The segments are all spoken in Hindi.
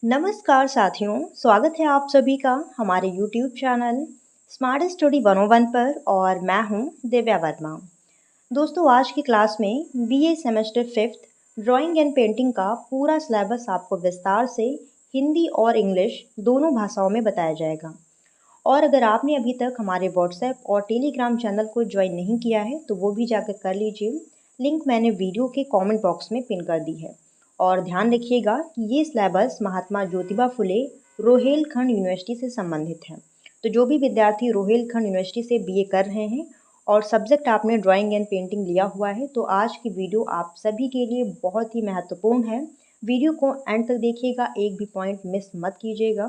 नमस्कार साथियों, स्वागत है आप सभी का हमारे YouTube चैनल स्मार्ट स्टडी 101 पर और मैं हूं दिव्या वर्मा। दोस्तों आज की क्लास में BA semester 5th drawing and painting का पूरा सिलेबस आपको विस्तार से हिंदी और इंग्लिश दोनों भाषाओं में बताया जाएगा। और अगर आपने अभी तक हमारे व्हाट्सएप और टेलीग्राम चैनल को ज्वाइन नहीं किया है तो वो भी जाकर कर लीजिए। लिंक मैंने वीडियो के कमेंट बॉक्स में पिन कर दी है। और ध्यान रखिएगा कि ये सिलेबस महात्मा ज्योतिबा फुले रोहेलखंड यूनिवर्सिटी से संबंधित है। तो जो भी विद्यार्थी रोहेलखंड यूनिवर्सिटी से बीए कर रहे हैं और सब्जेक्ट आपने ड्राइंग एंड पेंटिंग लिया हुआ है तो आज की वीडियो आप सभी के लिए बहुत ही महत्वपूर्ण है। वीडियो को एंड तक देखिएगा, एक भी पॉइंट मिस मत कीजिएगा,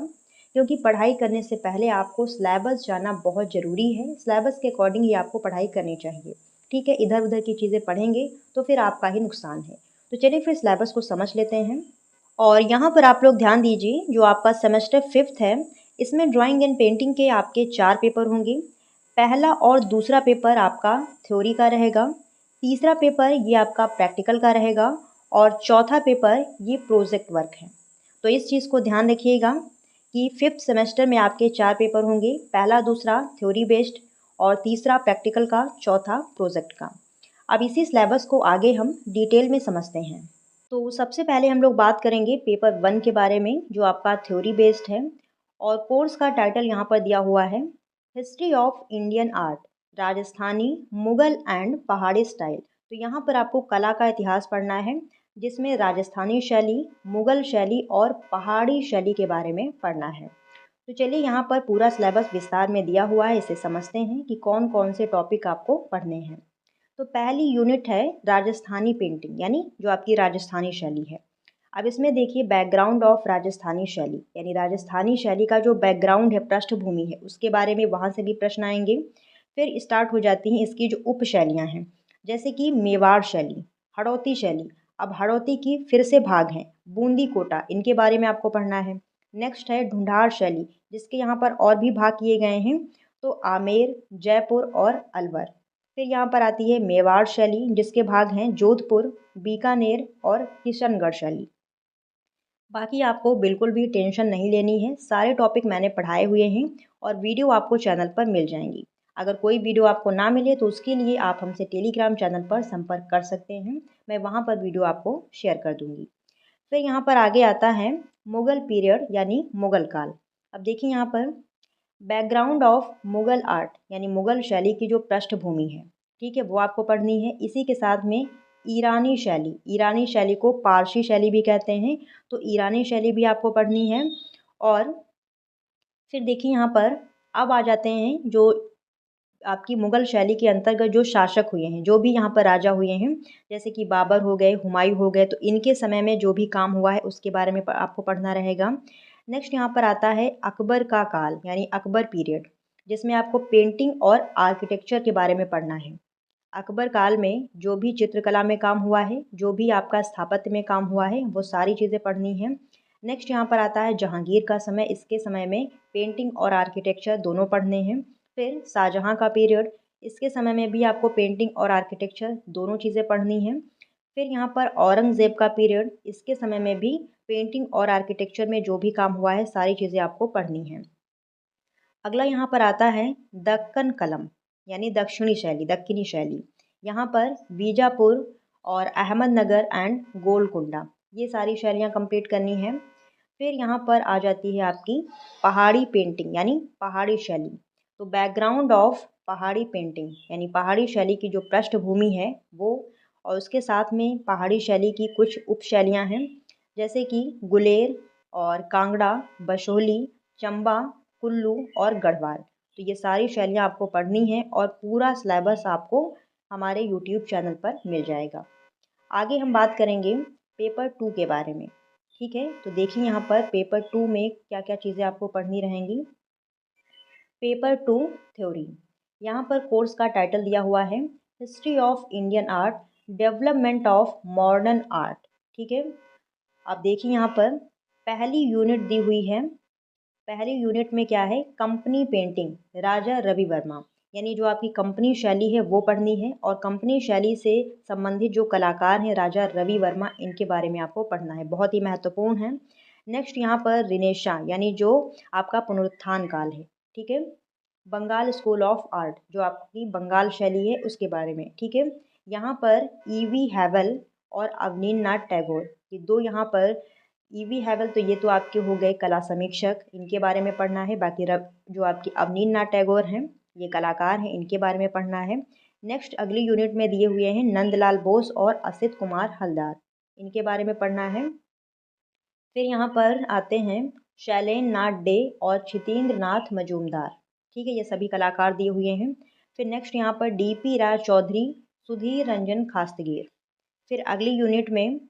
क्योंकि पढ़ाई करने से पहले आपको सिलेबस जानना बहुत ज़रूरी है। सिलेबस के अकॉर्डिंग ही आपको पढ़ाई करनी चाहिए। ठीक है, इधर उधर की चीज़ें पढ़ेंगे तो फिर आपका ही नुकसान है। तो चलिए फिर सिलेबस को समझ लेते हैं। और यहाँ पर आप लोग ध्यान दीजिए, जो आपका सेमेस्टर 5th है इसमें ड्राइंग एंड पेंटिंग के आपके 4 पेपर होंगे। पहला और दूसरा पेपर आपका थ्योरी का रहेगा, तीसरा पेपर ये आपका प्रैक्टिकल का रहेगा और चौथा पेपर ये प्रोजेक्ट वर्क है। तो इस चीज़ को ध्यान रखिएगा कि 5th सेमेस्टर में आपके 4 पेपर होंगे, पहला दूसरा थ्योरी बेस्ड और तीसरा प्रैक्टिकल का, चौथा प्रोजेक्ट का। अब इसी सिलेबस को आगे हम डिटेल में समझते हैं। तो सबसे पहले हम लोग बात करेंगे पेपर 1 के बारे में, जो आपका थ्योरी बेस्ड है। और कोर्स का टाइटल यहाँ पर दिया हुआ है history of Indian art, Rajasthani, Mughal and पहाड़ी स्टाइल। तो यहाँ पर आपको कला का इतिहास पढ़ना है, जिसमें राजस्थानी शैली, मुगल शैली और पहाड़ी शैली के बारे में पढ़ना है। तो चलिए यहाँ पर पूरा सिलेबस विस्तार में दिया हुआ है, इसे समझते हैं कि कौन कौन से टॉपिक आपको पढ़ने हैं। तो पहली यूनिट है राजस्थानी पेंटिंग, यानी जो आपकी राजस्थानी शैली है। अब इसमें देखिए बैकग्राउंड ऑफ राजस्थानी शैली, यानी राजस्थानी शैली का जो बैकग्राउंड है, पृष्ठभूमि है, उसके बारे में वहाँ से भी प्रश्न आएंगे। फिर स्टार्ट हो जाती हैं इसकी जो उप शैलियाँ हैं, जैसे कि मेवाड़ शैली, हड़ौती शैली। अब हड़ौती की फिर से भाग हैं बूंदी कोटा, इनके बारे में आपको पढ़ना है। नेक्स्ट है ढूंढार शैली, जिसके यहाँ पर और भी भाग किए गए हैं, तो आमेर, जयपुर और अलवर। फिर यहाँ पर आती है मेवाड़ शैली, जिसके भाग हैं जोधपुर, बीकानेर और किशनगढ़ शैली। बाकी आपको बिल्कुल भी टेंशन नहीं लेनी है, सारे टॉपिक मैंने पढ़ाए हुए हैं और वीडियो आपको चैनल पर मिल जाएंगी। अगर कोई वीडियो आपको ना मिले तो उसके लिए आप हमसे टेलीग्राम चैनल पर संपर्क कर सकते हैं, मैं वहाँ पर वीडियो आपको शेयर कर दूँगी। फिर यहाँ पर आगे आता है मुगल पीरियड यानी मुगल काल। अब देखिए यहाँ पर बैकग्राउंड ऑफ मुगल आर्ट, यानी मुगल शैली की जो पृष्ठभूमि है, ठीक है, वो आपको पढ़नी है। इसी के साथ में ईरानी शैली, ईरानी शैली को पारसी शैली भी कहते हैं, तो ईरानी शैली भी आपको पढ़नी है। और फिर देखिए यहाँ पर अब आ जाते हैं जो आपकी मुगल शैली के अंतर्गत जो शासक हुए हैं, जो भी यहाँ पर राजा हुए हैं, जैसे कि बाबर हो गए, हुमायूं हो गए, तो इनके समय में जो भी काम हुआ है उसके बारे में आपको पढ़ना रहेगा। नेक्स्ट यहाँ पर आता है अकबर का काल, यानी अकबर पीरियड, जिसमें आपको पेंटिंग और आर्किटेक्चर के बारे में पढ़ना है। अकबर काल में जो भी चित्रकला में काम हुआ है, जो भी आपका स्थापत्य में काम हुआ है, वो सारी चीज़ें पढ़नी है। नेक्स्ट यहाँ पर आता है जहांगीर का समय, इसके समय में पेंटिंग और आर्किटेक्चर दोनों पढ़ने हैं। फिर शाहजहाँ का पीरियड, इसके समय में भी आपको पेंटिंग और आर्किटेक्चर दोनों चीज़ें पढ़नी हैं। फिर यहाँ पर औरंगज़ेब का पीरियड, इसके समय में भी पेंटिंग और आर्किटेक्चर में जो भी काम हुआ है सारी चीज़ें आपको पढ़नी हैं। अगला यहाँ पर आता है दक्कन कलम, यानी दक्षिणी शैली, दक्कनी शैली। यहाँ पर बीजापुर और अहमदनगर एंड गोलकुंडा, ये सारी शैलियाँ कंप्लीट करनी है। फिर यहाँ पर आ जाती है आपकी पहाड़ी पेंटिंग, यानी पहाड़ी शैली। तो बैकग्राउंड ऑफ पहाड़ी पेंटिंग, यानी पहाड़ी शैली की जो पृष्ठभूमि है वो, और उसके साथ में पहाड़ी शैली की कुछ उप शैलियाँ हैं, जैसे कि गुलेर और कांगड़ा, बशोली, चंबा, कुल्लू और गढ़वाल। तो ये सारी शैलियाँ आपको पढ़नी है और पूरा सिलेबस आपको हमारे यूट्यूब चैनल पर मिल जाएगा। आगे हम बात करेंगे पेपर 2 के बारे में। ठीक है, तो देखिए यहाँ पर पेपर 2 में क्या क्या चीज़ें आपको पढ़नी रहेंगी। पेपर 2 थ्योरी, यहाँ पर कोर्स का टाइटल दिया हुआ है history of Indian art, development of modern art. ठीक है, अब देखिए यहाँ पर पहली यूनिट दी हुई है। पहली यूनिट में क्या है, कंपनी पेंटिंग, राजा रवि वर्मा, यानी जो आपकी कंपनी शैली है वो पढ़नी है और कंपनी शैली से संबंधित जो कलाकार हैं राजा रवि वर्मा, इनके बारे में आपको पढ़ना है, बहुत ही महत्वपूर्ण है। नेक्स्ट यहाँ पर रिनेशा यानी जो आपका पुनरुत्थान काल है, ठीक है। बंगाल स्कूल ऑफ आर्ट जो आपकी बंगाल शैली है उसके बारे में, ठीक है। यहाँ पर ईवी हैवल और अवनींद्रनाथ टैगोर, ये दो यहाँ पर, ईवी हैवल तो ये तो आपके हो गए कला समीक्षक, इनके बारे में पढ़ना है। बाकी जो आपकी अवनींद्रनाथ टैगोर हैं ये कलाकार हैं, इनके बारे में पढ़ना है। नेक्स्ट अगली यूनिट में दिए हुए हैं नंदलाल बोस और असित कुमार हलदार, इनके बारे में पढ़ना है। फिर यहाँ पर आते हैं शैलेंद्र नाथ डे और क्षितेंद्र नाथ मजूमदार, ठीक है, ये सभी कलाकार दिए हुए हैं। फिर नेक्स्ट यहाँ पर डीपी राय चौधरी, सुधीर रंजन खास्तगीर। फिर अगली यूनिट में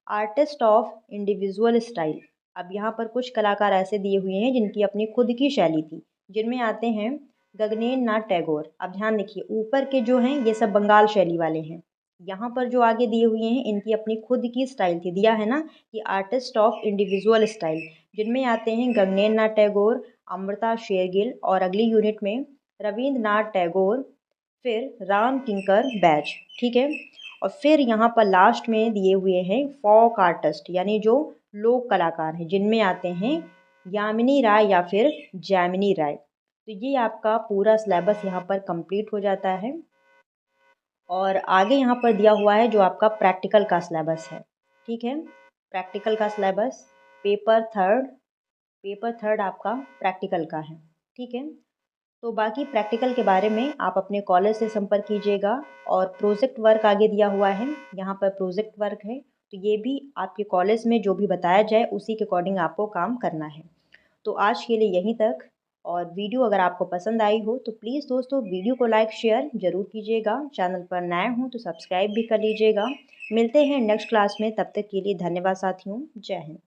आर्टिस्ट ऑफ इंडिविजुअल स्टाइल। अब यहाँ पर कुछ कलाकार ऐसे दिए हुए हैं जिनकी अपनी खुद की शैली थी, जिनमें आते हैं गगनेन्द्र नाथ टैगोर। अब ध्यान देखिए ऊपर के जो हैं ये सब बंगाल शैली वाले हैं, यहाँ पर जो आगे दिए हुए हैं इनकी अपनी खुद की स्टाइल थी, दिया है ना कि आर्टिस्ट ऑफ इंडिविजुअल स्टाइल, जिनमें आते हैं गगनेन्द्र नाथ टैगोर, अमृता शेरगिल और अगली यूनिट में रविंद्रनाथ टैगोर, फिर राम किंकर बैज, ठीक है। और फिर यहाँ पर लास्ट में दिए हुए हैं फोक आर्टिस्ट यानी जो लोक कलाकार हैं, जिनमें आते हैं यामिनी राय या फिर जैमिनी राय। तो ये आपका पूरा सिलेबस यहाँ पर कंप्लीट हो जाता है। और आगे यहाँ पर दिया हुआ है जो आपका प्रैक्टिकल का सिलेबस है, ठीक है। प्रैक्टिकल का सिलेबस पेपर थर्ड आपका प्रैक्टिकल का है, ठीक है। तो बाकी प्रैक्टिकल के बारे में आप अपने कॉलेज से संपर्क कीजिएगा। और प्रोजेक्ट वर्क आगे दिया हुआ है, यहाँ पर प्रोजेक्ट वर्क है, तो ये भी आपके कॉलेज में जो भी बताया जाए उसी के अकॉर्डिंग आपको काम करना है। तो आज के लिए यहीं तक। और वीडियो अगर आपको पसंद आई हो तो प्लीज़ दोस्तों वीडियो को लाइक शेयर ज़रूर कीजिएगा। चैनल पर नए हों तो सब्सक्राइब भी कर लीजिएगा। मिलते हैं नेक्स्ट क्लास में, तब तक के लिए धन्यवाद साथियों, जय हिंद।